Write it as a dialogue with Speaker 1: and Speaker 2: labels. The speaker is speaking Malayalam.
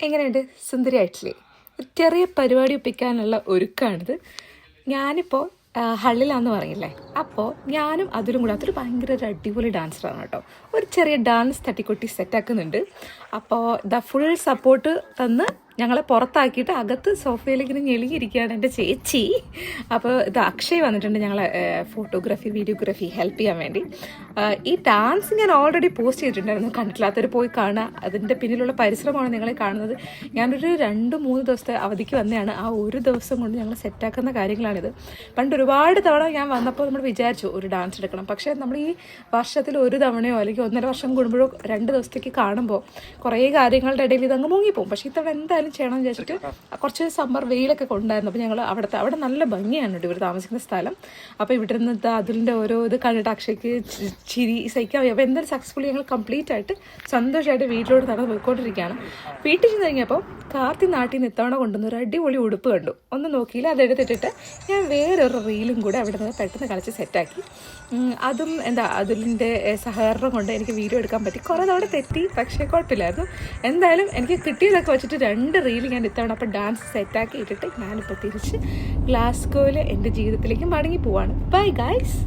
Speaker 1: എങ്ങനെയുണ്ട്? സുന്ദരിയായിട്ടില്ലേ? ഒരു ചെറിയ പരിപാടി ഒപ്പിക്കാനുള്ള ഒരുക്കാണിത്. ഞാനിപ്പോൾ ഹള്ളിലാന്ന് പറയില്ലേ, അപ്പോൾ ഞാനും അതിലും കൂടെ അതൊരു ഭയങ്കര ഒരു അടിപൊളി ഡാൻസറാണ് കേട്ടോ. ഒരു ചെറിയ ഡാൻസ് തട്ടിക്കൊട്ടി സെറ്റാക്കുന്നുണ്ട്. അപ്പോൾ ഫുൾ സപ്പോർട്ട് തന്ന് ഞങ്ങളെ പുറത്താക്കിയിട്ട് അകത്ത് സോഫയിലേക്ക് ഇങ്ങനെ ഞെളിയിരിക്കുകയാണ് എൻ്റെ ചേച്ചി. അപ്പോൾ അക്ഷയ് വന്നിട്ടുണ്ട് ഞങ്ങളെ ഫോട്ടോഗ്രാഫി വീഡിയോഗ്രാഫി ഹെൽപ്പ് ചെയ്യാൻ വേണ്ടി. ഈ ഡാൻസ് ഞാൻ ഓൾറെഡി പോസ്റ്റ് ചെയ്തിട്ടുണ്ടായിരുന്നു, കണ്ടിട്ടില്ലാത്തവർ പോയി കാണുക. അതിൻ്റെ പിന്നിലുള്ള പരിശ്രമമാണ് നിങ്ങളെ കാണുന്നത്. ഞാനൊരു 2-3 ദിവസത്തെ അവധിക്ക് വന്നതാണ്. ആ ഒരു ദിവസം കൊണ്ട് ഞങ്ങൾ സെറ്റാക്കുന്ന കാര്യങ്ങളാണിത്. പണ്ട് ഒരുപാട് തവണ ഞാൻ വന്നപ്പോൾ നമ്മൾ വിചാരിച്ചു ഒരു ഡാൻസ് എടുക്കണം, പക്ഷേ നമ്മൾ ഈ വർഷത്തിൽ ഒരു തവണയോ അല്ലെങ്കിൽ 1.5 വർഷം കൂടുമ്പോഴോ 2 ദിവസത്തേക്ക് കാണുമ്പോൾ കുറേ കാര്യങ്ങളുടെ ഇടയിൽ ഇതങ്ങ് മുങ്ങിപ്പോവും. പക്ഷേ ഇത്തവണ എന്തായാലും ചെയ്യണമെന്ന് വിചാരിച്ചിട്ട് കുറച്ച് സമ്മർ വെയിലൊക്കെ കൊണ്ടായിരുന്നു. അപ്പോൾ ഞങ്ങൾ അവിടെ നല്ല ഭംഗിയാണ് കേട്ടോ ഇവർ താമസിക്കുന്ന സ്ഥലം. അപ്പോൾ ഇവിടെ നിന്ന് അതിൻ്റെ ഓരോ ഇത് കണ്ടിട്ട് അക്ഷയ്ക്ക് ചിരി സഹിക്കാൻ. അപ്പോൾ എന്തായാലും സക്സസ്ഫുള്ളി ഞങ്ങൾ കംപ്ലീറ്റ് ആയിട്ട് സന്തോഷമായിട്ട് വീട്ടിലോട്ട് നടന്ന് പോയിക്കൊണ്ടിരിക്കുകയാണ്. വീട്ടിൽ ചെന്ന് കഴിഞ്ഞപ്പോൾ കാർത്തി നാട്ടിൽ നിന്ന് ഇത്തവണ കൊണ്ടുവന്ന ഒരു അടിപൊളി ഉടുപ്പ് കണ്ടു. ഒന്നും നോക്കിയില്ല, അതെടുത്തിട്ടിട്ട് ഞാൻ വേറൊരു റീലും കൂടെ അവിടെ നിന്ന് പെട്ടെന്ന് കളിച്ച് സെറ്റാക്കി. അതും അതിൻ്റെ സഹകരണം കൊണ്ട് എനിക്ക് വീഡിയോ എടുക്കാൻ പറ്റി. കുറേ തവണ തെറ്റി, പക്ഷേ കുഴപ്പമില്ലായിരുന്നു. എന്തായാലും എനിക്ക് കിട്ടിയതൊക്കെ വെച്ചിട്ട് 2 റീൽ ഞാൻ ഇത്തവണ അപ്പോൾ ഡാൻസ് സെറ്റാക്കി ഇട്ടിട്ട് ഞാനിപ്പോൾ തിരിച്ച് ഗ്ലാസ്ഗോയിൽ എൻ്റെ ജീവിതത്തിലേക്ക് മടങ്ങി പോവാണ്. Bye guys.